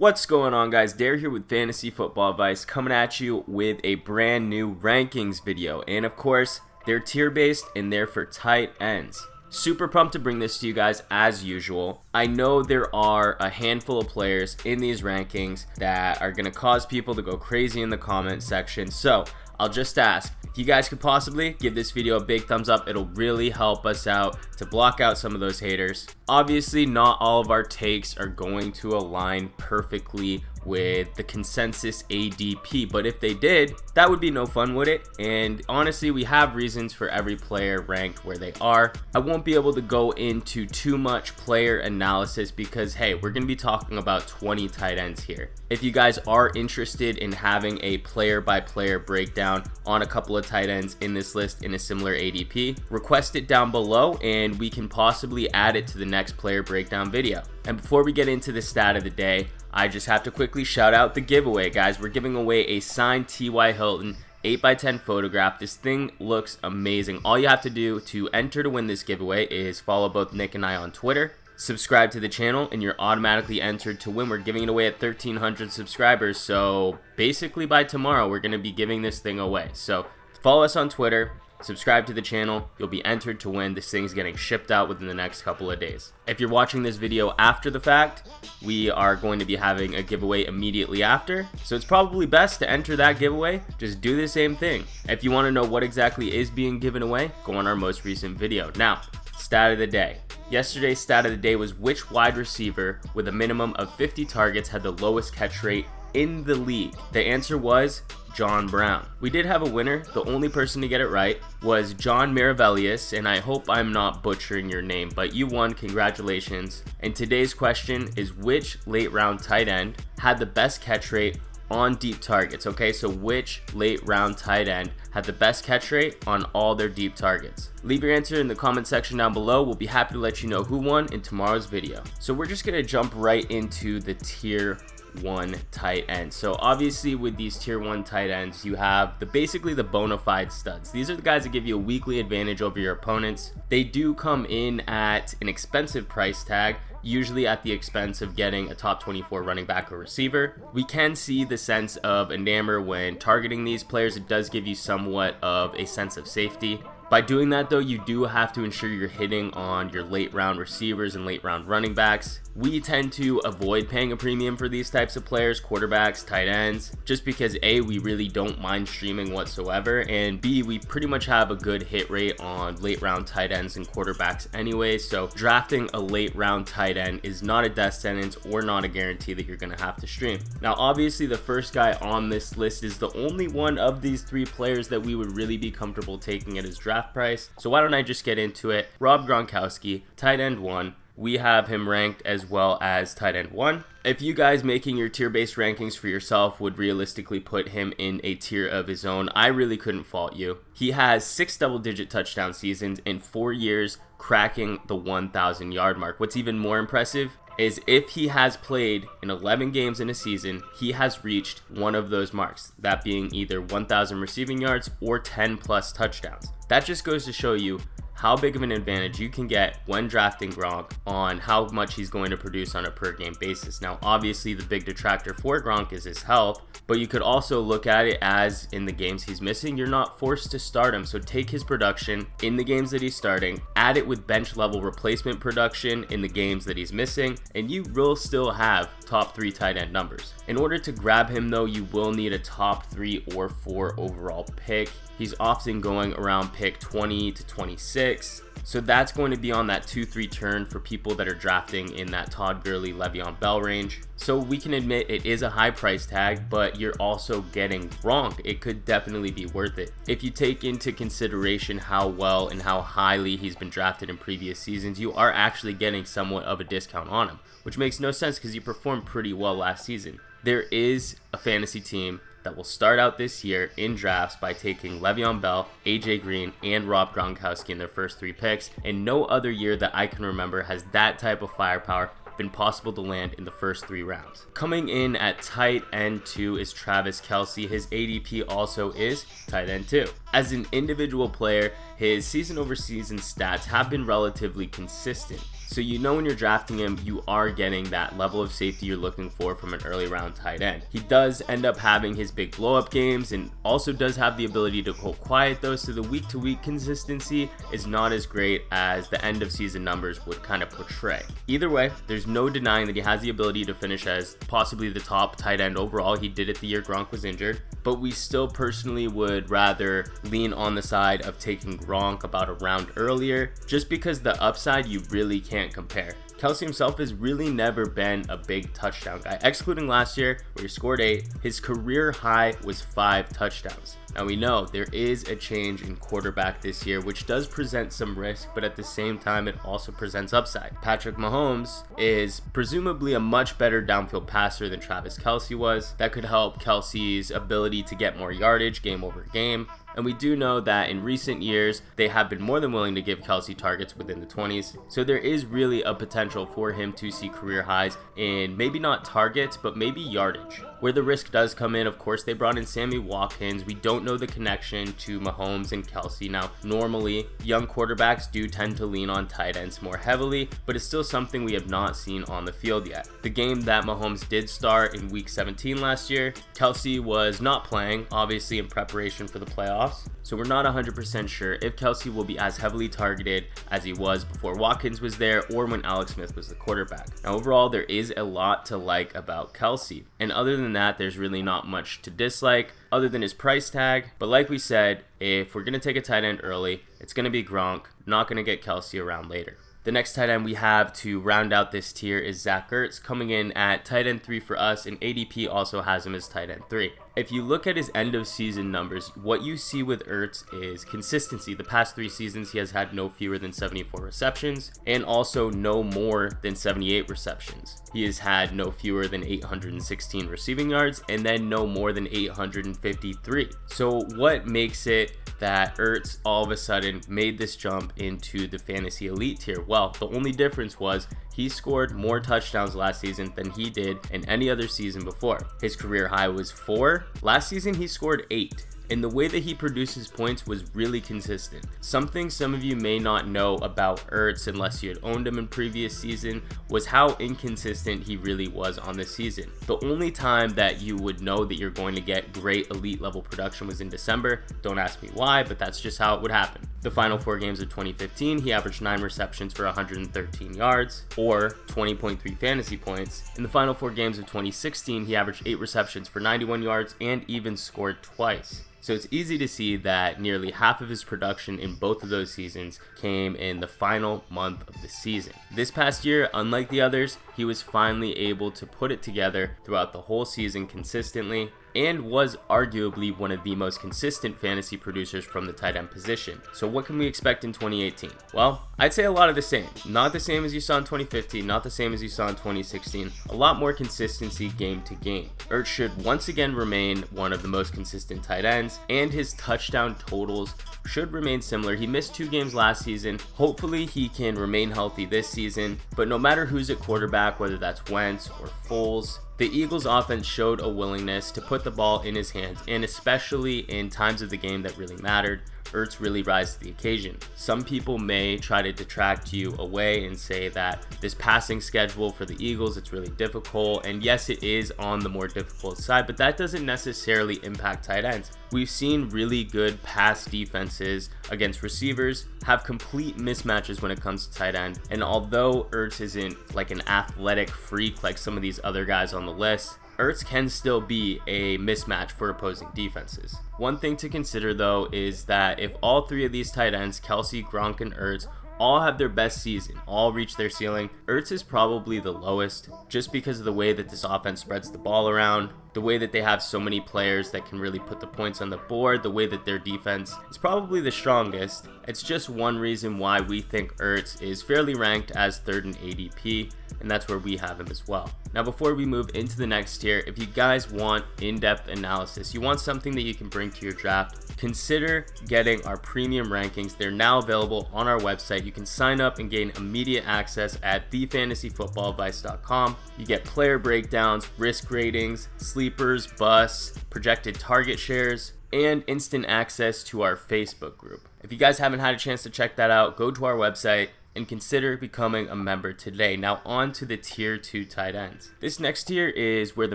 What's going on, guys? Dare here with Fantasy Football Advice, coming at you with a brand new rankings video. And of course, they're tier based and they're for tight ends. Super pumped to bring this to you guys as usual. I know there are a handful of players in these rankings that are going to cause people to go crazy in the comment section. So I'll just ask, if you guys could possibly give this video a big thumbs up, it'll really help us out to block out some of those haters. Obviously, not all of our takes are going to align perfectly with the consensus ADP, but if they did, that would be no fun, would it? And honestly, we have reasons for every player ranked where they are. I won't be able to go into too much player analysis because, hey, we're going to be talking about 20 tight ends here. If you guys are interested in having a player by player breakdown on a couple of tight ends in this list in a similar ADP, request it down below and we can possibly add it to the next player breakdown video. And before we get into the stat of the day, I just have to quickly shout out the giveaway, guys. We're giving away a signed T.Y. Hilton 8x10 photograph. This thing looks amazing. All you have to do to enter to win this giveaway is follow both Nick and I on Twitter, subscribe to the channel, and you're automatically entered to win. We're giving it away at 1,300 subscribers, so basically by tomorrow we're going to be giving this thing away. So follow us on Twitter, subscribe to the channel, you'll be entered to win. This thing's getting shipped out within the next couple of days. If you're watching this video after the fact, we are going to be having a giveaway immediately after, so it's probably best to enter that giveaway. Just do the same thing. If you want to know what exactly is being given away, go on our most recent video. Now, stat of the day. Yesterday's stat of the day was which wide receiver with a minimum of 50 targets had the lowest catch rate in the league. The answer was John Brown. We did have a winner. The only person to get it right was John Maravellius, and I hope I'm not butchering your name, but you won. Congratulations. And today's question is which late round tight end had the best catch rate on deep targets? Okay, so which late round tight end had the best catch rate on all their deep targets? Leave your answer in the comment section down below. We'll be happy to let you know who won in tomorrow's video. So we're just gonna jump right into the tier 1 tight end. So obviously with these tier 1 tight ends, you have basically the bona fide studs. These are the guys that give you a weekly advantage over your opponents. They do come in at an expensive price tag, usually at the expense of getting a top 24 running back or receiver. We can see the sense of enamor when targeting these players. It does give you somewhat of a sense of safety. By doing that though, you do have to ensure you're hitting on your late round receivers and late round running backs. We tend to avoid paying a premium for these types of players, quarterbacks, tight ends, just because A, we really don't mind streaming whatsoever, and B, we pretty much have a good hit rate on late round tight ends and quarterbacks anyway. So drafting a late round tight end is not a death sentence or not a guarantee that you're going to have to stream. Now obviously the first guy on this list is the only one of these 3 players that we would really be comfortable taking at his draft price. So why don't I just get into it? Rob Gronkowski, tight end 1. We have him ranked as well as tight end 1. If you guys making your tier-based rankings for yourself would realistically put him in a tier of his own, I really couldn't fault you. He has 6 double-digit touchdown seasons in 4 years, cracking the 1,000 yard mark. What's even more impressive is if he has played in 11 games in a season, he has reached one of those marks, that being either 1,000 receiving yards or 10 plus touchdowns. That just goes to show you how big of an advantage you can get when drafting Gronk on how much he's going to produce on a per game basis. Now, obviously the big detractor for Gronk is his health, but you could also look at it as in the games he's missing, you're not forced to start him. So take his production in the games that he's starting, add it with bench level replacement production in the games that he's missing, and you will still have top 3 tight end numbers. In order to grab him though, you will need a top 3 or 4 overall pick. He's often going around pick 20 to 26. So that's going to be on that 2-3 turn for people that are drafting in that Todd Gurley, Le'Veon Bell range. So we can admit it is a high price tag, but you're also getting Gronk. It could definitely be worth it. If you take into consideration how well and how highly he's been drafted in previous seasons, you are actually getting somewhat of a discount on him, which makes no sense because he performed pretty well last season. There is a fantasy team that will start out this year in drafts by taking Le'Veon Bell, AJ Green, and Rob Gronkowski in their first 3 picks, and no other year that I can remember has that type of firepower been possible to land in the first 3 rounds. Coming in at tight end 2 is Travis Kelce. His ADP also is tight end 2. As an individual player, his season over season stats have been relatively consistent. So you know when you're drafting him, you are getting that level of safety you're looking for from an early round tight end. He does end up having his big blow up games and also does have the ability to go quiet though, so the week to week consistency is not as great as the end of season numbers would kind of portray. Either way, there's no denying that he has the ability to finish as possibly the top tight end overall. He did it the year Gronk was injured, but we still personally would rather lean on the side of taking Gronk about a round earlier, just because the upside you really can't compare. Kelce himself has really never been a big touchdown guy. Excluding last year where he scored 8, his career high was 5 touchdowns. Now we know there is a change in quarterback this year, which does present some risk, but at the same time it also presents upside. Patrick Mahomes is presumably a much better downfield passer than Travis Kelce was. That could help Kelce's ability to get more yardage game over game. And we do know that in recent years, they have been more than willing to give Kelce targets within the 20s. So there is really a potential for him to see career highs in maybe not targets, but maybe yardage. Where the risk does come in, of course, they brought in Sammy Watkins. We don't know the connection to Mahomes and Kelce. Now, normally, young quarterbacks do tend to lean on tight ends more heavily, but it's still something we have not seen on the field yet. The game that Mahomes did start in week 17 last year, Kelce was not playing, obviously in preparation for the playoffs. So we're not 100% sure if Kelce will be as heavily targeted as he was before Watkins was there or when Alex Smith was the quarterback. Now overall, there is a lot to like about Kelce. And other than that, there's really not much to dislike other than his price tag. But like we said, if we're going to take a tight end early, it's going to be Gronk, not going to get Kelce around later. The next tight end we have to round out this tier is Zach Ertz, coming in at tight end 3 for us, and ADP also has him as tight end 3. If you look at his end of season numbers, what you see with Ertz is consistency. The past 3 seasons, he has had no fewer than 74 receptions and also no more than 78 receptions. He has had no fewer than 816 receiving yards and then no more than 853. So what makes it that Ertz all of a sudden made this jump into the fantasy elite tier? Well, the only difference was he scored more touchdowns last season than he did in any other season before. His career high was 4. Last season, he scored 8. And the way that he produces points was really consistent. Something some of you may not know about Ertz unless you had owned him in previous season was how inconsistent he really was on this season. The only time that you would know that you're going to get great elite level production was in December. Don't ask me why, but that's just how it would happen. The final 4 games of 2015, he averaged 9 receptions for 113 yards or 20.3 fantasy points. In the final 4 games of 2016, he averaged 8 receptions for 91 yards and even scored twice. So it's easy to see that nearly half of his production in both of those seasons came in the final month of the season. This past year, unlike the others, he was finally able to put it together throughout the whole season consistently and was arguably one of the most consistent fantasy producers from the tight end position. So what can we expect in 2018? Well, I'd say a lot of the same. Not the same as you saw in 2015, not the same as you saw in 2016. A lot more consistency game to game. Ertz should once again remain one of the most consistent tight ends, and his touchdown totals should remain similar. He missed 2 games last season. Hopefully he can remain healthy this season, but no matter who's at quarterback, whether that's Wentz or Foles, the Eagles offense showed a willingness to put the ball in his hands, and especially in times of the game that really mattered, Ertz really rise to the occasion. Some people may try to detract you away and say that this passing schedule for the Eagles, it's really difficult, and yes, it is on the more difficult side, but that doesn't necessarily impact tight ends. We've seen really good pass defenses against receivers have complete mismatches when it comes to tight end, and although Ertz isn't like an athletic freak like some of these other guys on the list, Ertz can still be a mismatch for opposing defenses. One thing to consider though is that if all 3 of these tight ends, Kelce, Gronk, and Ertz, all have their best season, all reach their ceiling, Ertz is probably the lowest just because of the way that this offense spreads the ball around. the way that they have so many players that can really put the points on the board, the way that their defense is probably the strongest. It's just one reason why we think Ertz is fairly ranked as third in ADP, and that's where we have him as well. Now, before we move into the next tier, if you guys want in-depth analysis, you want something that you can bring to your draft, consider getting our premium rankings. They're now available on our website. You can sign up and gain immediate access at thefantasyfootballadvice.com. You get player breakdowns, risk ratings, sleepers, busts, projected target shares, and instant access to our Facebook group. If you guys haven't had a chance to check that out, go to our website and consider becoming a member today. Now on to the tier 2 tight ends. This next tier is where the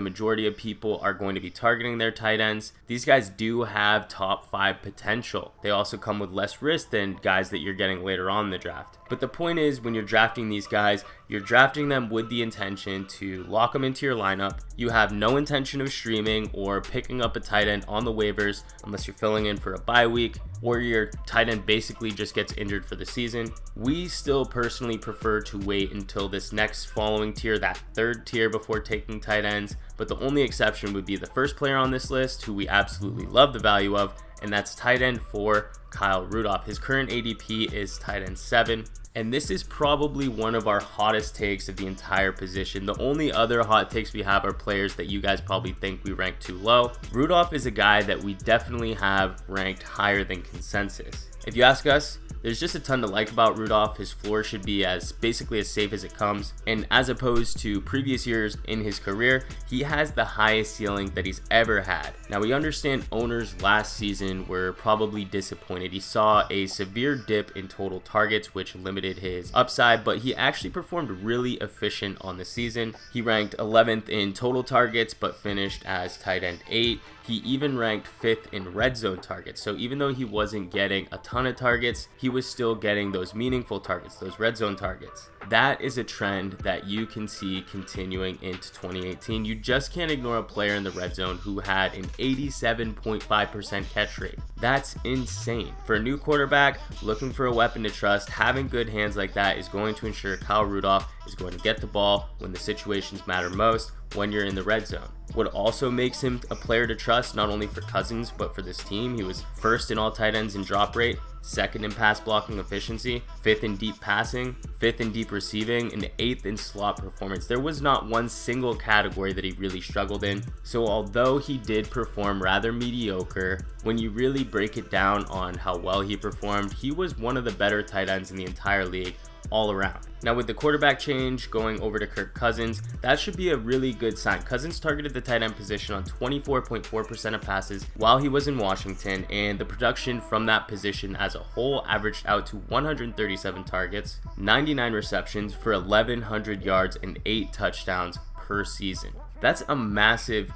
majority of people are going to be targeting their tight ends. These guys do have top 5 potential. They also come with less risk than guys that you're getting later on in the draft. But the point is, when you're drafting these guys, you're drafting them with the intention to lock them into your lineup. You have no intention of streaming or picking up a tight end on the waivers unless you're filling in for a bye week or your tight end basically just gets injured for the season. We still personally prefer to wait until this next following tier, that third tier, before taking tight ends. But the only exception would be the first player on this list, who we absolutely love the value of, and that's tight end 4, Kyle Rudolph. His current ADP is tight end 7. And this is probably one of our hottest takes of the entire position. The only other hot takes we have are players that you guys probably think we rank too low. Rudolph is a guy that we definitely have ranked higher than consensus. If you ask us, there's just a ton to like about Rudolph. His floor should be basically as safe as it comes. And as opposed to previous years in his career, he has the highest ceiling that he's ever had. Now, we understand owners last season were probably disappointed. He saw a severe dip in total targets, which limited his upside, but he actually performed really efficient on the season. He ranked 11th in total targets, but finished as tight end 8. He even ranked 5th in red zone targets. So even though he wasn't getting a ton of targets, he was still getting those meaningful targets, those red zone targets. That is a trend that you can see continuing into 2018. You just can't ignore a player in the red zone who had an 87.5% catch rate. That's insane. For a new quarterback looking for a weapon to trust, having good hands like that is going to ensure Kyle Rudolph is going to get the ball when the situations matter most, when you're in the red zone. What also makes him a player to trust, not only for Cousins, but for this team, he was 1st in all tight ends in drop rate, 2nd in pass blocking efficiency, 5th in deep passing, 5th in deep receiving, and 8th in slot performance. There was not one single category that he really struggled in. So although he did perform rather mediocre, when you really break it down on how well he performed, he was one of the better tight ends in the entire league all around. Now, with the quarterback change going over to Kirk Cousins, that should be a really good sign. Cousins targeted the tight end position on 24.4% of passes while he was in Washington, and the production from that position as a whole averaged out to 137 targets, 99 receptions for 1,100 yards and 8 touchdowns per season. That's a massive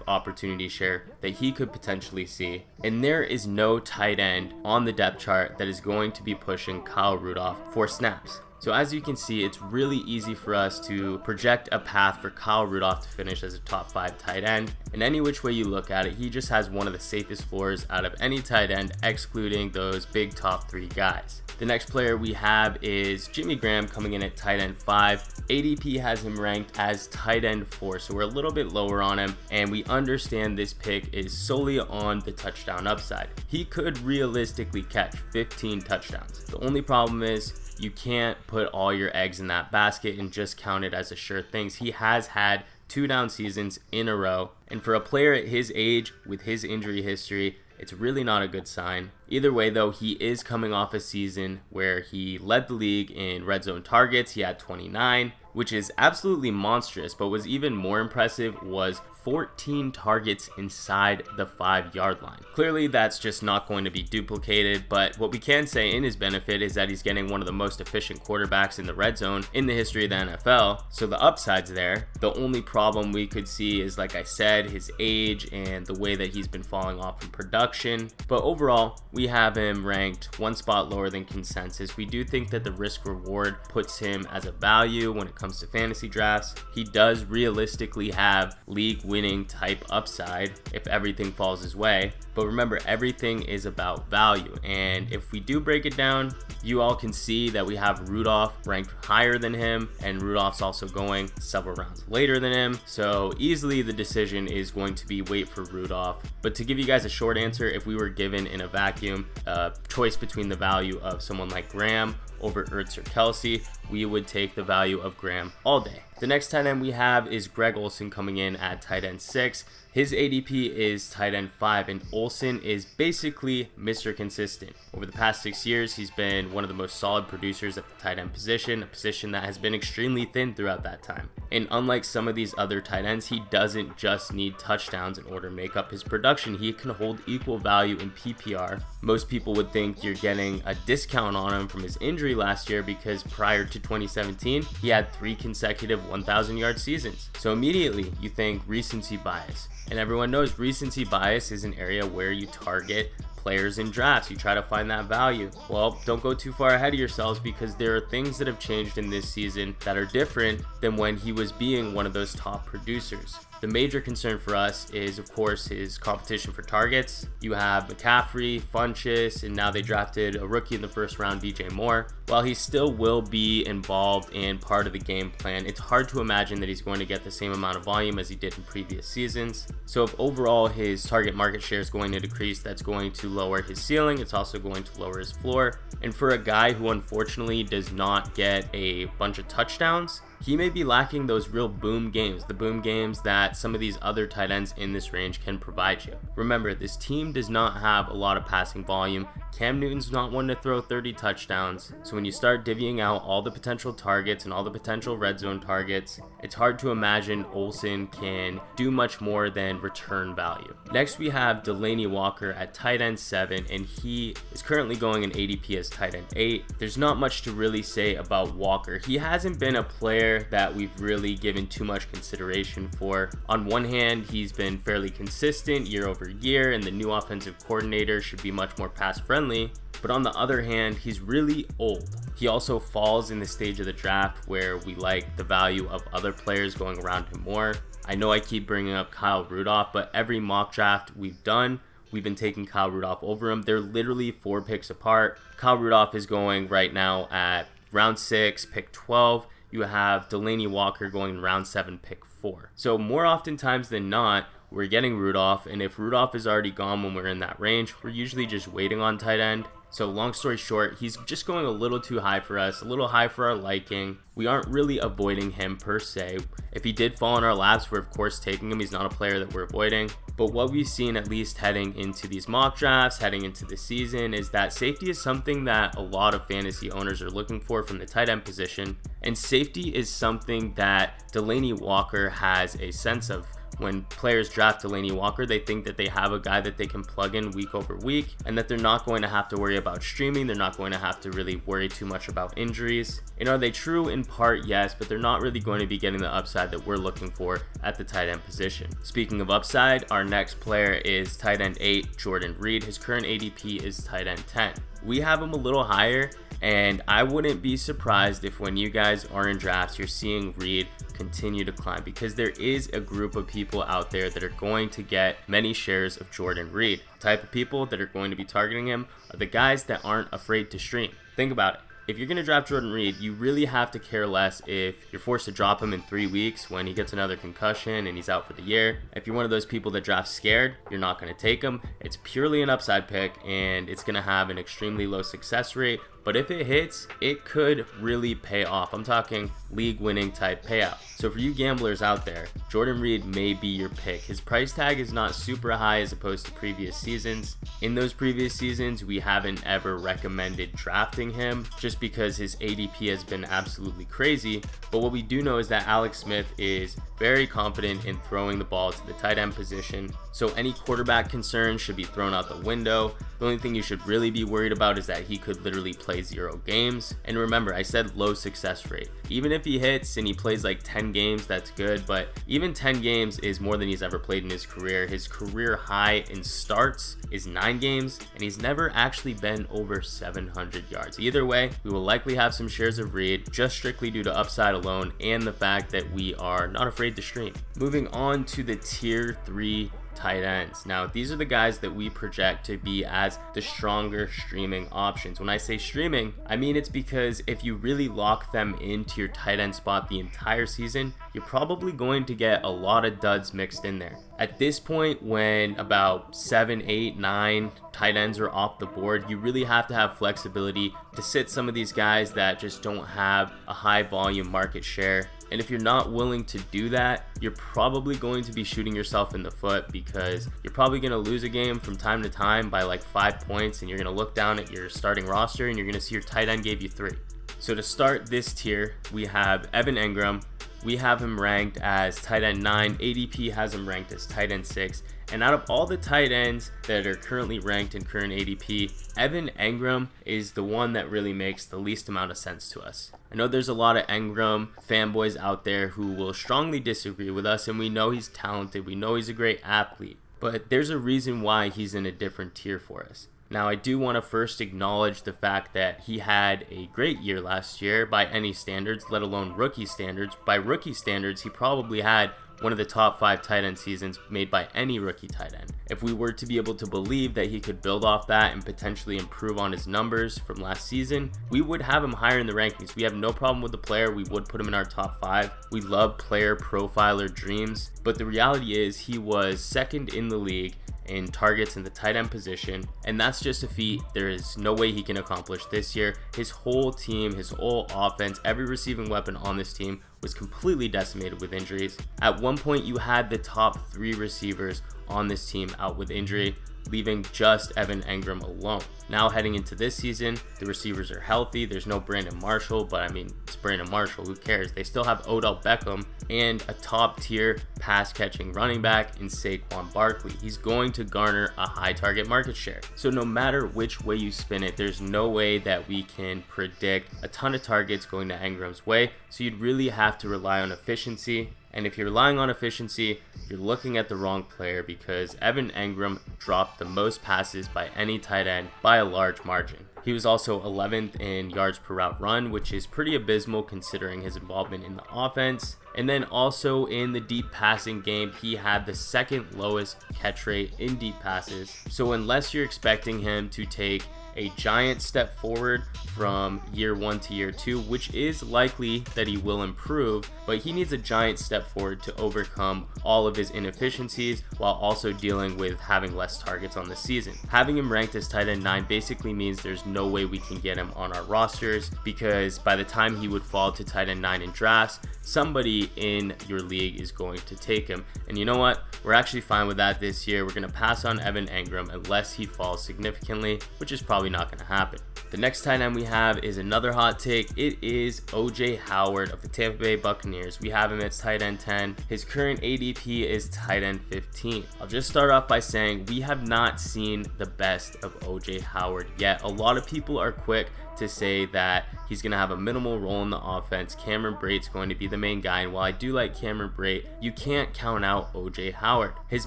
opportunity share that he could potentially see, and there is no tight end on the depth chart that is going to be pushing Kyle Rudolph for snaps. So as you can see, it's really easy for us to project a path for Kyle Rudolph to finish as a top 5 tight end. And any which way you look at it, he just has one of the safest floors out of any tight end, excluding those big top 3 guys. The next player we have is Jimmy Graham, coming in at tight end 5. ADP has him ranked as tight end 4, so we're a little bit lower on him, and we understand this pick is solely on the touchdown upside. He could realistically catch 15 touchdowns. The only problem is you can't put all your eggs in that basket and just count it as a sure thing. He has had 2 down seasons in a row, and for a player at his age with his injury history, it's really not a good sign. Either way though, he is coming off a season where he led the league in red zone targets. He had 29, which is absolutely monstrous, but was even more impressive was 14 targets inside the 5-yard line. Clearly that's just not going to be duplicated, but what we can say in his benefit is that he's getting one of the most efficient quarterbacks in the red zone in the history of the NFL, so the upside's there. The only problem we could see is, like I said, his age and the way that he's been falling off in production, but overall we have him ranked 1 spot lower than consensus. We do think that the risk reward puts him as a value when it comes to fantasy drafts. He does realistically have league winning type upside if everything falls his way, but remember, everything is about value, and if we do break it down, you all can see that we have Rudolph ranked higher than him, and Rudolph's also going several rounds later than him. So easily the decision is going to be wait for Rudolph. But to give you guys a short answer, if we were given in a vacuum a choice between the value of someone like Graham over Ertz or Kelsey, we would take the value of Graham all day. The next tight end we have is Greg Olsen coming in at tight end 6. His ADP is tight end 5, and Olsen is basically Mr. Consistent. Over the past 6 years, he's been one of the most solid producers at the tight end position, a position that has been extremely thin throughout that time. And unlike some of these other tight ends, he doesn't just need touchdowns in order to make up his production. He can hold equal value in PPR. Most people would think you're getting a discount on him from his injury last year because prior to 2017, he had 3 consecutive 1,000-yard seasons. So immediately you think recency bias. And everyone knows recency bias is an area where you target players in drafts. You try to find that value. Well, don't go too far ahead of yourselves, because there are things that have changed in this season that are different than when he was being one of those top producers. The major concern for us is, of course, his competition for targets. You have McCaffrey, Funchess, and now they drafted a rookie in the first round, DJ Moore. While he still will be involved in part of the game plan, it's hard to imagine that he's going to get the same amount of volume as he did in previous seasons. So if overall his target market share is going to decrease, that's going to lower his ceiling. It's also going to lower his floor. And for a guy who unfortunately does not get a bunch of touchdowns, he may be lacking those real boom games, the boom games that some of these other tight ends in this range can provide you. Remember, this team does not have a lot of passing volume. Cam Newton's not one to throw 30 touchdowns. So when you start divvying out all the potential targets and all the potential red zone targets, it's hard to imagine Olsen can do much more than return value. Next, we have Delanie Walker at tight end 7, and he is currently going in ADP as tight end 8. There's not much to really say about Walker. He hasn't been a player that we've really given too much consideration for. On one hand, he's been fairly consistent year over year, and the new offensive coordinator should be much more pass friendly. But on the other hand, he's really old. He also falls in the stage of the draft where we like the value of other players going around him more. I know I keep bringing up Kyle Rudolph, but every mock draft we've done, we've been taking Kyle Rudolph over him. They're literally 4 picks apart. Kyle Rudolph is going right now at round 6, pick 12. You have Delanie Walker going in round 7, pick 4. So more oftentimes than not, we're getting Rudolph, and if Rudolph is already gone when we're in that range, we're usually just waiting on tight end. So long story short, he's just going a little too high for us, a little high for our liking. We aren't really avoiding him per se. If he did fall in our laps, we're of course taking him. He's not a player that we're avoiding. But what we've seen, at least heading into these mock drafts, heading into the season, is that safety is something that a lot of fantasy owners are looking for from the tight end position. And safety is something that Delanie Walker has a sense of. When players draft Delanie Walker, they think that they have a guy that they can plug in week over week, and that they're not going to have to worry about streaming. They're not going to have to really worry too much about injuries. And are they true? In part, yes, but they're not really going to be getting the upside that we're looking for at the tight end position. Speaking of upside, our next player is tight end 8, Jordan Reed. His current ADP is tight end 10. We have him a little higher, and I wouldn't be surprised if when you guys are in drafts, you're seeing Reed continue to climb, because there is a group of people out there that are going to get many shares of Jordan Reed. The type of people that are going to be targeting him are the guys that aren't afraid to stream. Think about it. If you're going to draft Jordan Reed, you really have to care less if you're forced to drop him in 3 weeks when he gets another concussion and he's out for the year. If you're one of those people that draft scared, you're not going to take him. It's purely an upside pick, and it's going to have an extremely low success rate. But if it hits, it could really pay off. I'm talking league-winning type payout. So for you gamblers out there, Jordan Reed may be your pick. His price tag is not super high as opposed to previous seasons. In those previous seasons, we haven't ever recommended drafting him just because his ADP has been absolutely crazy. But what we do know is that Alex Smith is very confident in throwing the ball to the tight end position. So any quarterback concerns should be thrown out the window. The only thing you should really be worried about is that he could literally play 0 games. And remember, I said low success rate. Even if he hits and he plays like 10 games, that's good. But even 10 games is more than he's ever played in his career. His career high in starts is 9 games, and he's never actually been over 700 yards. Either way, we will likely have some shares of Reed, just strictly due to upside alone and the fact that we are not afraid to stream. Moving on to the tier 3 tight ends. Now, these are the guys that we project to be as the stronger streaming options. When I say streaming, I mean it's because if you really lock them into your tight end spot the entire season, you're probably going to get a lot of duds mixed in there. At this point, when about 7, 8, 9 tight ends are off the board, you really have to have flexibility to sit some of these guys that just don't have a high volume market share. And if you're not willing to do that, you're probably going to be shooting yourself in the foot, because you're probably going to lose a game from time to time by like 5 points, and you're going to look down at your starting roster and you're going to see your tight end gave you 3. So to start this tier, we have Evan Engram. We have him ranked as tight end 9. ADP has him ranked as tight end 6. And out of all the tight ends that are currently ranked in current ADP, Evan Engram is the one that really makes the least amount of sense to us. I know there's a lot of Engram fanboys out there who will strongly disagree with us, and we know he's talented, we know he's a great athlete, but there's a reason why he's in a different tier for us. Now, I do want to first acknowledge the fact that he had a great year last year by any standards, let alone rookie standards. By rookie standards, he probably had one of the top 5 tight end seasons made by any rookie tight end. If we were to be able to believe that he could build off that and potentially improve on his numbers from last season, we would have him higher in the rankings. We have no problem with the player. We would put him in our top 5. We love player profiler dreams, but the reality is he was second in the league in targets in the tight end position, and that's just a feat there is no way he can accomplish this year. His whole team, his whole offense, every receiving weapon on this team was completely decimated with injuries. At one point, you had the top 3 receivers on this team out with injury, leaving just Evan Engram alone. Now heading into this season, the receivers are healthy. There's no Brandon Marshall, but I mean, it's Brandon Marshall, who cares? They still have Odell Beckham and a top tier pass catching running back in Saquon Barkley. He's going to garner a high target market share. So no matter which way you spin it, there's no way that we can predict a ton of targets going to Engram's way. So you'd really have to rely on efficiency. And if you're relying on efficiency, you're looking at the wrong player, because Evan Engram dropped the most passes by any tight end by a large margin. He was also 11th in yards per route run, which is pretty abysmal considering his involvement in the offense. And then also in the deep passing game, he had the second lowest catch rate in deep passes. So unless you're expecting him to take a giant step forward from year 1 to year 2, which is likely that he will improve, but he needs a giant step forward to overcome all of his inefficiencies while also dealing with having less targets on the season. Having him ranked as tight end 9 basically means there's no way we can get him on our rosters, because by the time he would fall to tight end 9 in drafts, somebody in your league is going to take him. And you know what? We're actually fine with that this year. We're going to pass on Evan Engram unless he falls significantly, which is probably not going to happen. The next tight end we have is another hot take. It is OJ Howard of the Tampa Bay Buccaneers. We have him at tight end 10. His current ADP is tight end 15. I'll just start off by saying we have not seen the best of OJ Howard yet. A lot of people are quick to say that he's going to have a minimal role in the offense. Cameron Brate's going to be the main guy, and while I do like Cameron Brate, you can't count out OJ Howard. His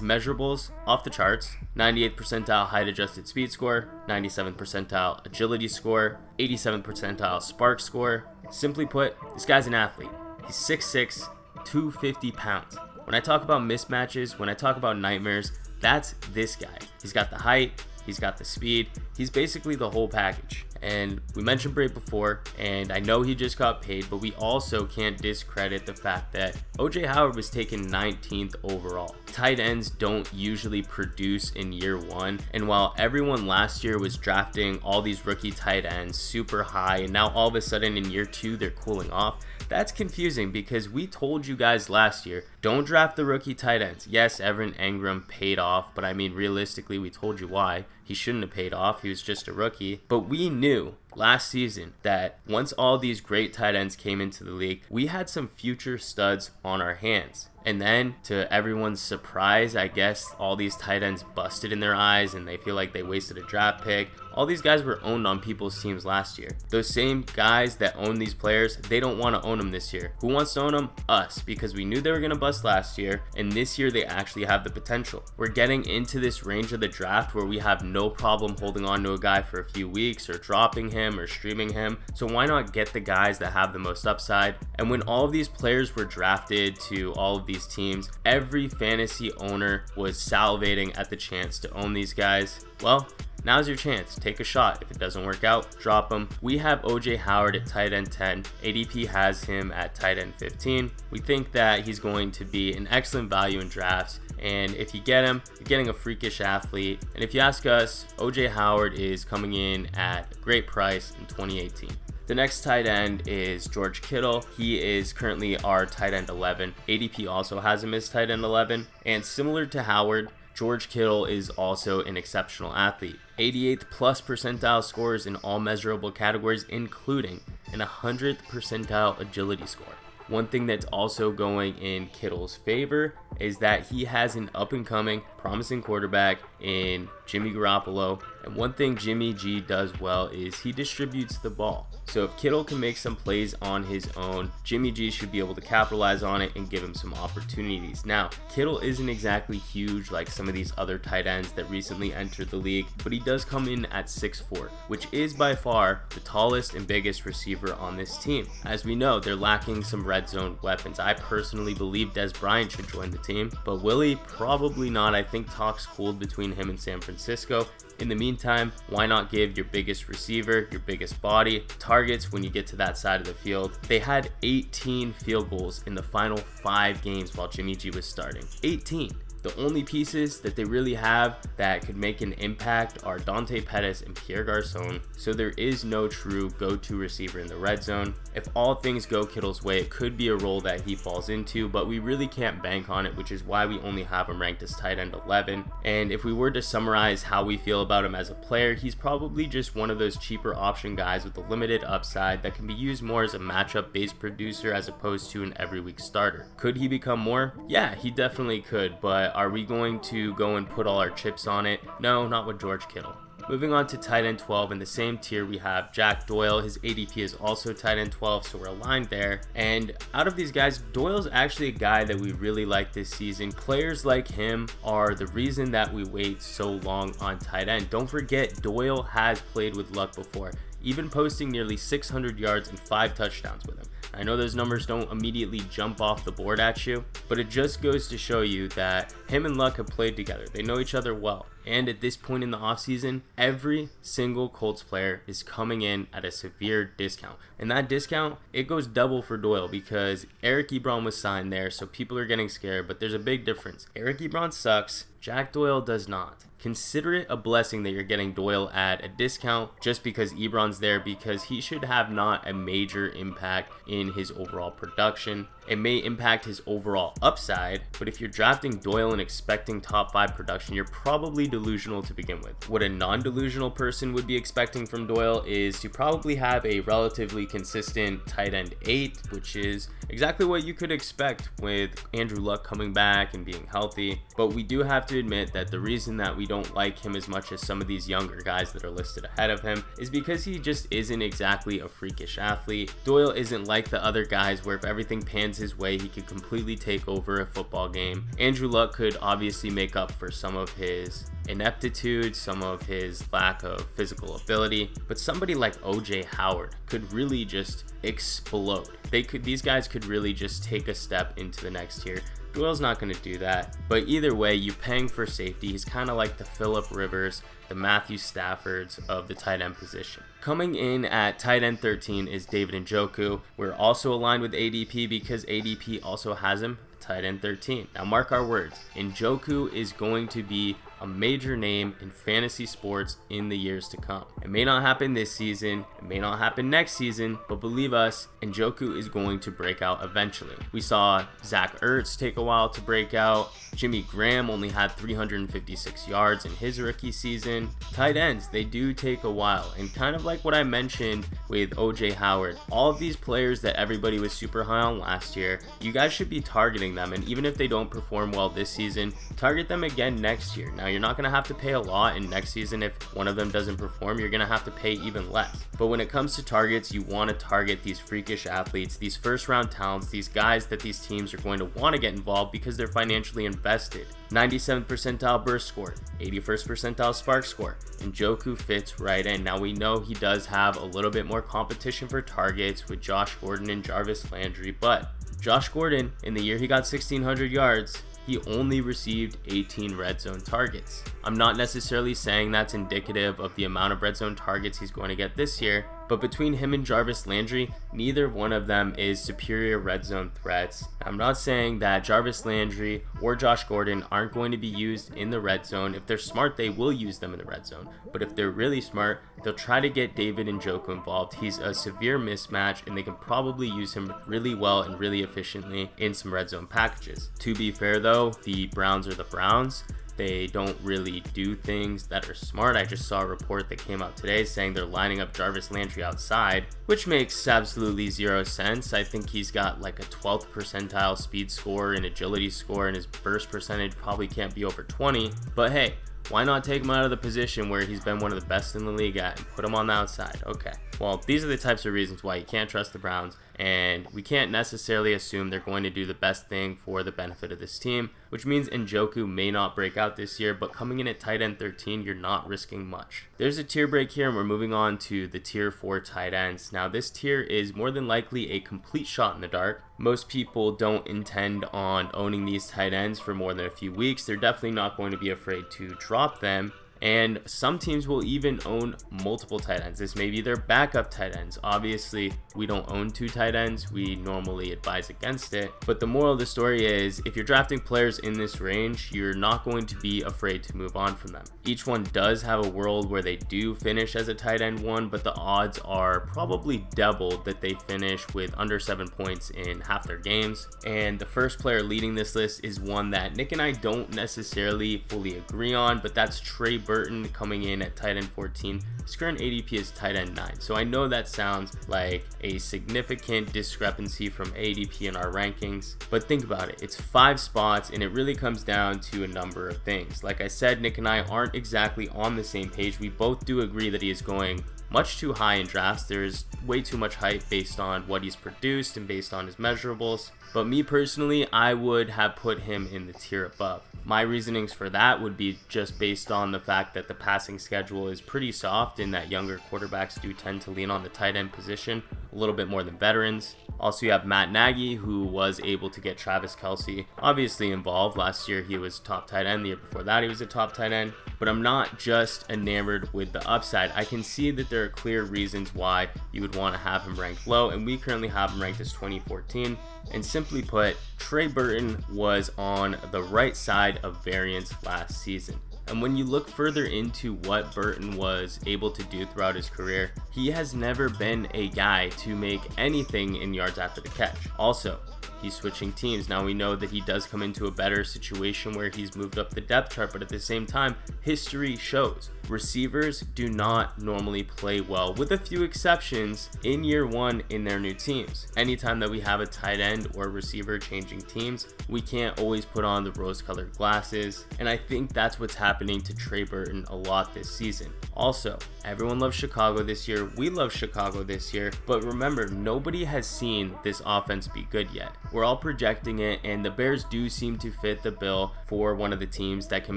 measurables off the charts: 98th percentile height adjusted speed score, 97th percentile agility score, 87th percentile spark score. Simply put, this guy's an athlete. He's 6'6", 250 pounds. When I talk about mismatches, when I talk about nightmares, that's this guy. He's got the height, he's got the speed, he's basically the whole package. And we mentioned Brate before, and I know he just got paid, but we also can't discredit the fact that OJ Howard was taken 19th overall. Tight ends don't usually produce in year 1, and while everyone last year was drafting all these rookie tight ends super high, and now all of a sudden in year 2 they're cooling off, that's confusing, because we told you guys last year, don't draft the rookie tight ends. Yes, Evan Engram paid off, but I mean, realistically, we told you why. He shouldn't have paid off. He was just a rookie. But we knew last season that once all these great tight ends came into the league, we had some future studs on our hands. And then, to everyone's surprise, I guess, all these tight ends busted in their eyes and they feel like they wasted a draft pick. All these guys were owned on people's teams last year. Those same guys that own these players, they don't want to own them this year. Who wants to own them? Us, because we knew they were going to bust last year, and this year they actually have the potential. We're getting into this range of the draft where we have no problem holding on to a guy for a few weeks or dropping him or streaming him. So why not get the guys that have the most upside, And when all of these players were drafted to all of these teams, every fantasy owner was salivating at the chance to own these guys. Well, now's your chance. Take a shot. If it doesn't work out, drop him. We have OJ Howard at tight end 10. ADP has him at tight end 15. We think that he's going to be an excellent value in drafts. And if you get him, you're getting a freakish athlete. And if you ask us, OJ Howard is coming in at a great price in 2018. The next tight end is George Kittle. He is currently our tight end 11. ADP also has him as tight end 11. And similar to Howard, George Kittle is also an exceptional athlete. 88th plus percentile scores in all measurable categories, including an 100th percentile agility score. One thing that's also going in Kittle's favor is that he has an up-and-coming, promising quarterback in Jimmy Garoppolo. And one thing Jimmy G does well is he distributes the ball. So if Kittle can make some plays on his own, Jimmy G should be able to capitalize on it and give him some opportunities. Now, Kittle isn't exactly huge like some of these other tight ends that recently entered the league, but he does come in at 6'4", which is by far the tallest and biggest receiver on this team. As we know, they're lacking some red zone weapons. I personally believe Dez Bryant should join the team, but Willie, probably not. I think talks cooled between him and San Francisco. In the meantime, why not give your biggest receiver, your biggest body, targets when you get to that side of the field? They had 18 field goals in the final 5 games while Jimmy G was starting. 18. The only pieces that they really have that could make an impact are Dante Pettis and Pierre Garçon, so there is no true go-to receiver in the red zone. If all things go Kittle's way, it could be a role that he falls into, but we really can't bank on it, which is why we only have him ranked as tight end 11. And if we were to summarize how we feel about him as a player, he's probably just one of those cheaper option guys with a limited upside that can be used more as a matchup-based producer as opposed to an every-week starter. Could he become more? Yeah, he definitely could, but are we going to go and put all our chips on it? No, not with George Kittle. Moving on to tight end 12, in the same tier we have Jack Doyle. His ADP is also tight end 12, so we're aligned there. And out of these guys, Doyle's actually a guy that we really like this season. Players like him are the reason that we wait so long on tight end. Don't forget, Doyle has played with Luck before, even posting nearly 600 yards and 5 touchdowns with him. I know those numbers don't immediately jump off the board at you, but it just goes to show you that him and Luck have played together. They know each other well. And at this point in the offseason, every single Colts player is coming in at a severe discount. And that discount, it goes double for Doyle because Eric Ebron was signed there, so people are getting scared, but there's a big difference. Eric Ebron sucks, Jack Doyle does not. Consider it a blessing that you're getting Doyle at a discount just because Ebron's there, because he should have not a major impact in his overall production. It may impact his overall upside, but if you're drafting Doyle and expecting top 5 production, you're probably delusional to begin with. What a non-delusional person would be expecting from Doyle is to probably have a relatively consistent tight end 8, which is exactly what you could expect with Andrew Luck coming back and being healthy. But we do have to admit that the reason that we don't like him as much as some of these younger guys that are listed ahead of him is because he just isn't exactly a freakish athlete. Doyle isn't like the other guys where if everything pans his way, he could completely take over a football game. Andrew Luck could obviously make up for some of his ineptitude, some of his lack of physical ability, but somebody like OJ Howard could really just explode. These guys could really just take a step into the next tier. Doyle's not going to do that, but either way, you're paying for safety. He's kind of like the Phillip Rivers, the Matthew Staffords of the tight end position. Coming in at tight end 13 is David Njoku. We're also aligned with ADP because ADP also has him tight end 13. Now mark our words, Njoku is going to be a major name in fantasy sports in the years to come. It may not happen this season, it may not happen next season, but believe us, Njoku is going to break out eventually. We saw Zach Ertz take a while to break out. Jimmy Graham only had 356 yards in his rookie season. Tight ends, they do take a while, and kind of like what I mentioned with OJ Howard, all of these players that everybody was super high on last year, you guys should be targeting them, and even if they don't perform well this season, target them again next year. Now, you're not going to have to pay a lot, and next season, if one of them doesn't perform, you're going to have to pay even less. But when it comes to targets, you want to target these freakish athletes, these first-round talents, these guys that these teams are going to want to get involved because they're financially invested. 97th percentile burst score, 81st percentile spark score, and Njoku fits right in. Now we know he does have a little bit more competition for targets with Josh Gordon and Jarvis Landry, but Josh Gordon, in the year he got 1,600 yards, he only received 18 red zone targets. I'm not necessarily saying that's indicative of the amount of red zone targets he's going to get this year, but between him and Jarvis Landry, neither one of them is superior red zone threats. I'm not saying that Jarvis Landry or Josh Gordon aren't going to be used in the red zone. If they're smart, they will use them in the red zone. But if they're really smart, they'll try to get David Njoku involved. He's a severe mismatch, and they can probably use him really well and really efficiently in some red zone packages. To be fair though, the Browns are the Browns. They don't really do things that are smart. I just saw a report that came out today saying they're lining up Jarvis Landry outside, which makes absolutely zero sense. I think he's got like a 12th percentile speed score and agility score, and his burst percentage probably can't be over 20. But hey, why not take him out of the position where he's been one of the best in the league at and put him on the outside? Okay, well, these are the types of reasons why you can't trust the Browns, and we can't necessarily assume they're going to do the best thing for the benefit of this team, which means Njoku may not break out this year, but coming in at tight end 13, you're not risking much. There's a tier break here, and we're moving on to the tier 4 tight ends. Now, this tier is more than likely a complete shot in the dark. Most people don't intend on owning these tight ends for more than a few weeks. They're definitely not going to be afraid to drop them. And some teams will even own multiple tight ends. This may be their backup tight ends. Obviously, we don't own 2 tight ends. We normally advise against it. But the moral of the story is, if you're drafting players in this range, you're not going to be afraid to move on from them. Each one does have a world where they do finish as a tight end 1, but the odds are probably doubled that they finish with under 7 points in half their games. And the first player leading this list is one that Nick and I don't necessarily fully agree on, but that's Trey Burton coming in at tight end 14. His current ADP is tight end 9. So I know that sounds like a significant discrepancy from ADP in our rankings, but think about it. It's 5 spots, and it really comes down to a number of things. Like I said, Nick and I aren't exactly on the same page. We both do agree that he is going much too high in drafts. There's way too much hype based on what he's produced and based on his measurables. But me personally, I would have put him in the tier above. My reasonings for that would be just based on the fact that the passing schedule is pretty soft and that younger quarterbacks do tend to lean on the tight end position a little bit more than veterans. Also, you have Matt Nagy, who was able to get Travis Kelce obviously involved. Last year, he was top tight end. The year before that, he was a top tight end. But I'm not just enamored with the upside. I can see that there are clear reasons why you would want to have him ranked low, and we currently have him ranked as 2014. And simply put, Trey Burton was on the right side of variance last season. And when you look further into what Burton was able to do throughout his career, he has never been a guy to make anything in yards after the catch. Also, he's switching teams. Now we know that he does come into a better situation where he's moved up the depth chart, but at the same time, history shows receivers do not normally play well, with a few exceptions, in year 1 in their new teams. Anytime that we have a tight end or receiver changing teams, we can't always put on the rose-colored glasses, and I think that's what's happening to Trey Burton a lot this season. Also, everyone loves Chicago this year. We love Chicago this year, but remember, nobody has seen this offense be good yet. We're all projecting it, and the Bears do seem to fit the bill for one of the teams that can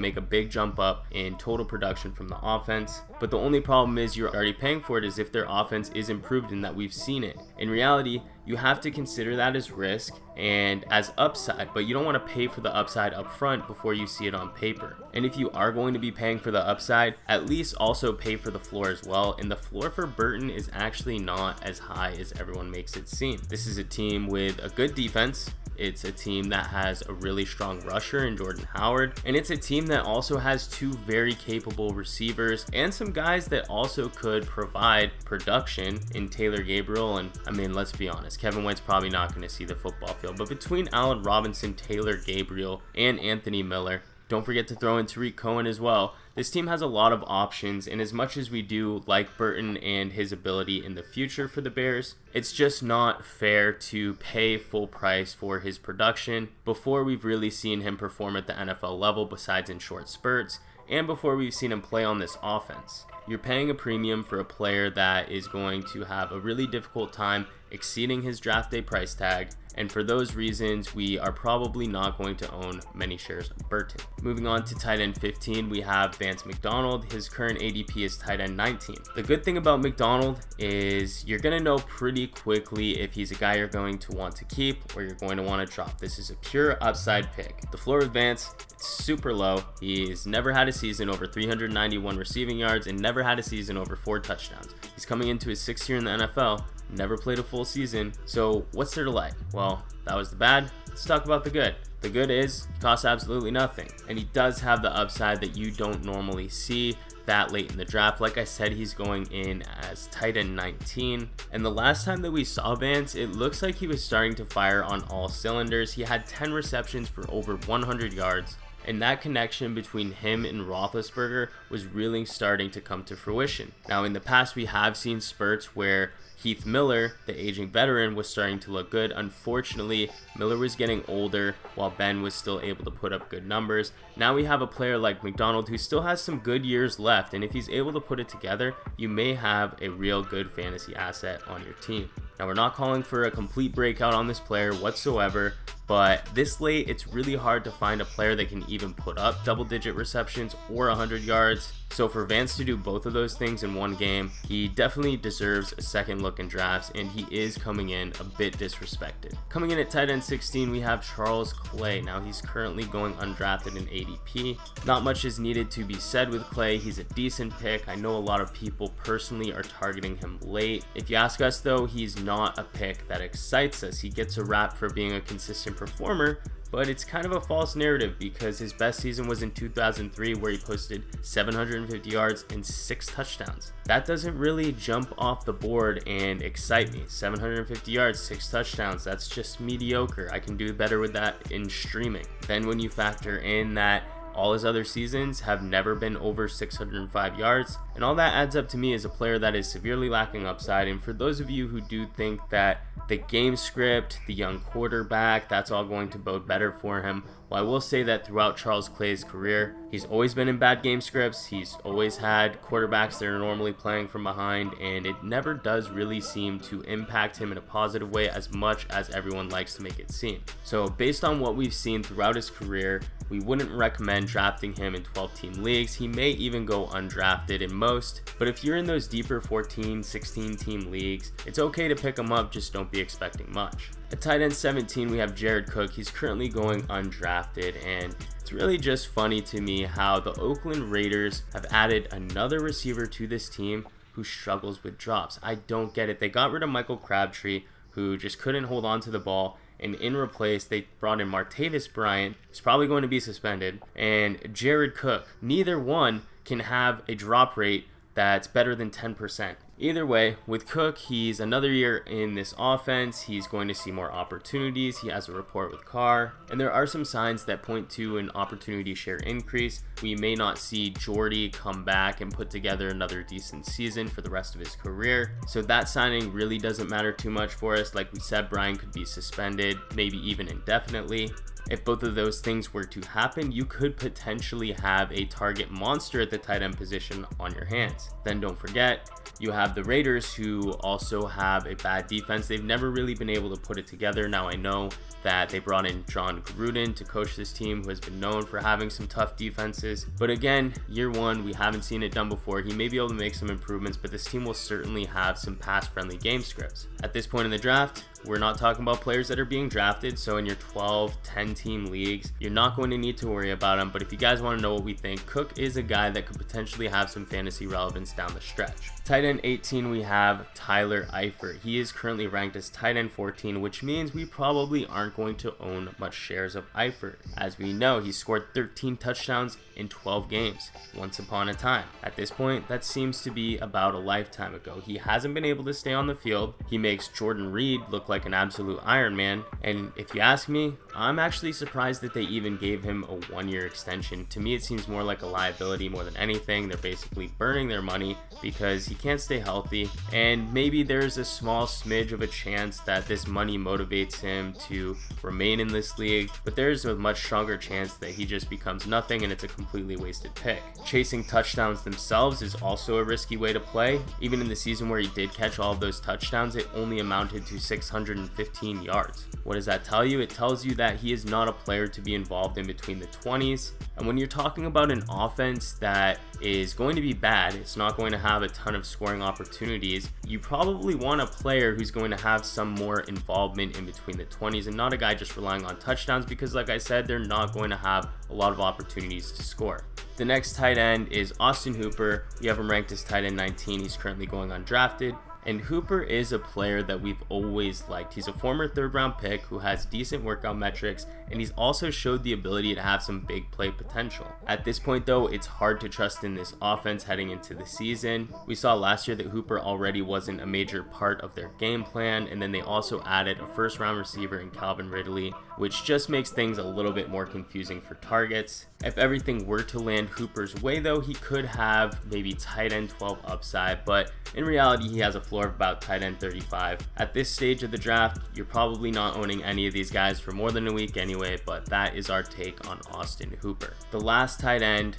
make a big jump up in total production from the offense. But the only problem is you're already paying for it as if their offense is improved and that we've seen it. In reality, you have to consider that as risk and as upside, but you don't want to pay for the upside up front before you see it on paper. And if you are going to be paying for the upside, at least also pay for the floor as well. And the floor for Burton is actually not as high as everyone makes it seem. This is a team with a good defense. It's a team that has a really strong rusher in Jordan Howard, and it's a team that also has 2 very capable receivers and some guys that also could provide production in Taylor Gabriel. And I mean, let's be honest, Kevin White's probably not going to see the football field, but between Allen Robinson, Taylor Gabriel, and Anthony Miller, don't forget to throw in Tariq Cohen as well. This team has a lot of options, and as much as we do like Burton and his ability in the future for the Bears, it's just not fair to pay full price for his production before we've really seen him perform at the NFL level, besides in short spurts, and before we've seen him play on this offense. You're paying a premium for a player that is going to have a really difficult time exceeding his draft day price tag, and for those reasons, we are probably not going to own many shares of Burton. Moving on to tight end 15, we have Vance McDonald. His current ADP is tight end 19. The good thing about McDonald is you're going to know pretty quickly if he's a guy you're going to want to keep or you're going to want to drop. This is a pure upside pick. The floor with Vance, it's super low. He's never had a season over 391 receiving yards and never had a season over 4 touchdowns. He's coming into his 6th year in the NFL, never played a full season. So what's there to like? Well, that was the bad. Let's talk about the good. The good is he costs absolutely nothing, and he does have the upside that you don't normally see that late in the draft. Like I said, he's going in as tight end 19, and the last time that we saw Vance, it looks like he was starting to fire on all cylinders. He had 10 receptions for over 100 yards, and that connection between him and Roethlisberger was really starting to come to fruition. Now, in the past, we have seen spurts where Heath Miller, the aging veteran, was starting to look good. Unfortunately, Miller was getting older while Ben was still able to put up good numbers. Now we have a player like McDonald who still has some good years left, and if he's able to put it together, you may have a real good fantasy asset on your team. Now, we're not calling for a complete breakout on this player whatsoever, but this late, it's really hard to find a player that can even put up double-digit receptions or 100 yards. So for Vance to do both of those things in one game, he definitely deserves a second look in drafts, and he is coming in a bit disrespected. Coming in at tight end 16, we have Charles Clay. Now, he's currently going undrafted in ADP. Not much is needed to be said with Clay. He's a decent pick. I know a lot of people personally are targeting him late. If you ask us though, he's not a pick that excites us. He gets a rap for being a consistent performer, but it's kind of a false narrative because his best season was in 2003 where he posted 750 yards and 6 touchdowns. That doesn't really jump off the board and excite me. 750 yards, 6 touchdowns, that's just mediocre. I can do better with that in streaming. Then when you factor in that all his other seasons have never been over 605 yards, and all that adds up to me as a player that is severely lacking upside. And for those of you who do think that the game script, the young quarterback, that's all going to bode better for him, well, I will say that throughout Charles Clay's career, he's always been in bad game scripts. He's always had quarterbacks that are normally playing from behind, and it never does really seem to impact him in a positive way as much as everyone likes to make it seem. So based on what we've seen throughout his career, we wouldn't recommend drafting him in 12-team leagues. He may even go undrafted in most, but if you're in those deeper 14, 16-team leagues, it's okay to pick him up, just don't be expecting much. At tight end 17, we have Jared Cook. He's currently going undrafted, and it's really just funny to me how the Oakland Raiders have added another receiver to this team who struggles with drops. I don't get it. They got rid of Michael Crabtree, who just couldn't hold on to the ball, and in replace, they brought in Martavis Bryant, who's probably going to be suspended, and Jared Cook. Neither one can have a drop rate that's better than 10%. Either way, with Cook, he's another year in this offense. He's going to see more opportunities. He has a rapport with Carr, and there are some signs that point to an opportunity share increase. We may not see Jordy come back and put together another decent season for the rest of his career. So that signing really doesn't matter too much for us. Like we said, Brian could be suspended, maybe even indefinitely. If both of those things were to happen, you could potentially have a target monster at the tight end position on your hands. Then don't forget, you have the Raiders, who also have a bad defense. They've never really been able to put it together. Now, I know that they brought in John Gruden to coach this team, who has been known for having some tough defenses. But again, year one, we haven't seen it done before. He may be able to make some improvements, but this team will certainly have some pass-friendly game scripts. At this point in the draft, we're not talking about players that are being drafted, so in your 12, 10-team leagues, you're not going to need to worry about them. But if you guys want to know what we think, Cook is a guy that could potentially have some fantasy relevance down the stretch. Tight end 18, we have Tyler Eifert. He is currently ranked as tight end 14, which means we probably aren't going to own much shares of Eifert. As we know, he scored 13 touchdowns in 12 games once upon a time. At this point, that seems to be about a lifetime ago. He hasn't been able to stay on the field. He makes Jordan Reed look like an absolute Iron Man, and if you ask me, I'm actually surprised that they even gave him a 1-year extension. To me, it seems more like a liability more than anything. They're basically burning their money because he can't stay healthy, and maybe there's a small smidge of a chance that this money motivates him to remain in this league, but there's a much stronger chance that he just becomes nothing and it's a completely wasted pick. Chasing touchdowns themselves is also a risky way to play. Even in the season where he did catch all of those touchdowns, it only amounted to 615 yards. What does that tell you? It tells you that he is not a player to be involved in between the 20s. And when you're talking about an offense that is going to be bad, it's not going to have a ton of scoring opportunities, you probably want a player who's going to have some more involvement in between the 20s and not a guy just relying on touchdowns, because like I said, they're not going to have a lot of opportunities to score. The next tight end is Austin Hooper. We have him ranked as tight end 19. He's currently going undrafted. And Hooper is a player that we've always liked. He's a former 3rd round pick who has decent workout metrics, and he's also showed the ability to have some big play potential. At this point though, it's hard to trust in this offense heading into the season. We saw last year that Hooper already wasn't a major part of their game plan, and then they also added a 1st round receiver in Calvin Ridley, which just makes things a little bit more confusing for targets. If everything were to land Hooper's way though, he could have maybe tight end 12 upside, but in reality he has a floor of about tight end 35. At this stage of the draft, you're probably not owning any of these guys for more than a week anyway, but that is our take on Austin Hooper. The last tight end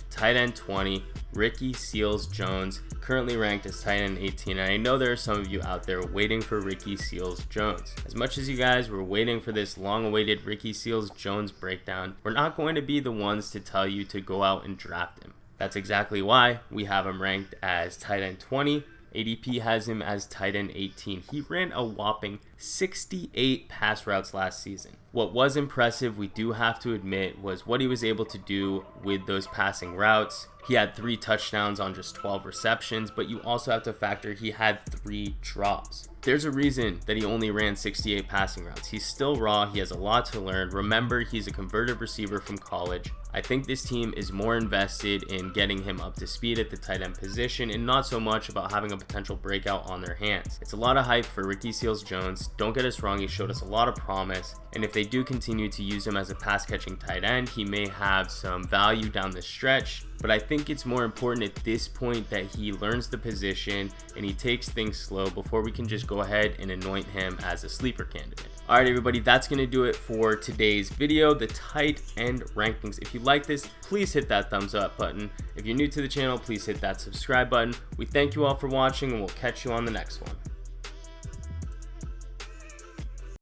20, Ricky Seals-Jones, currently ranked as tight end 18, and I know there are some of you out there waiting for Ricky Seals-Jones. As much as you guys were waiting for this long-awaited Ricky Seals-Jones breakdown, we're not going to be the ones to tell you to go out and draft him. That's exactly why we have him ranked as tight end 20. ADP has him as tight end 18. He ran a whopping 68 pass routes last season. What was impressive, we do have to admit, was what he was able to do with those passing routes. He had 3 touchdowns on just 12 receptions, but you also have to factor he had 3 drops. There's a reason that he only ran 68 passing routes. He's still raw. He has a lot to learn. Remember, he's a converted receiver from college. I think this team is more invested in getting him up to speed at the tight end position and not so much about having a potential breakout on their hands. It's a lot of hype for Ricky Seals-Jones. Don't get us wrong, he showed us a lot of promise, and if they do continue to use him as a pass catching tight end, he may have some value down the stretch. But I think it's more important at this point that he learns the position and he takes things slow before we can just go ahead and anoint him as a sleeper candidate. Alright everybody, that's going to do it for today's video, the tight end rankings. If you like this, please hit that thumbs up button. If you're new to the channel, please hit that subscribe button. We thank you all for watching, and we'll catch you on the next one.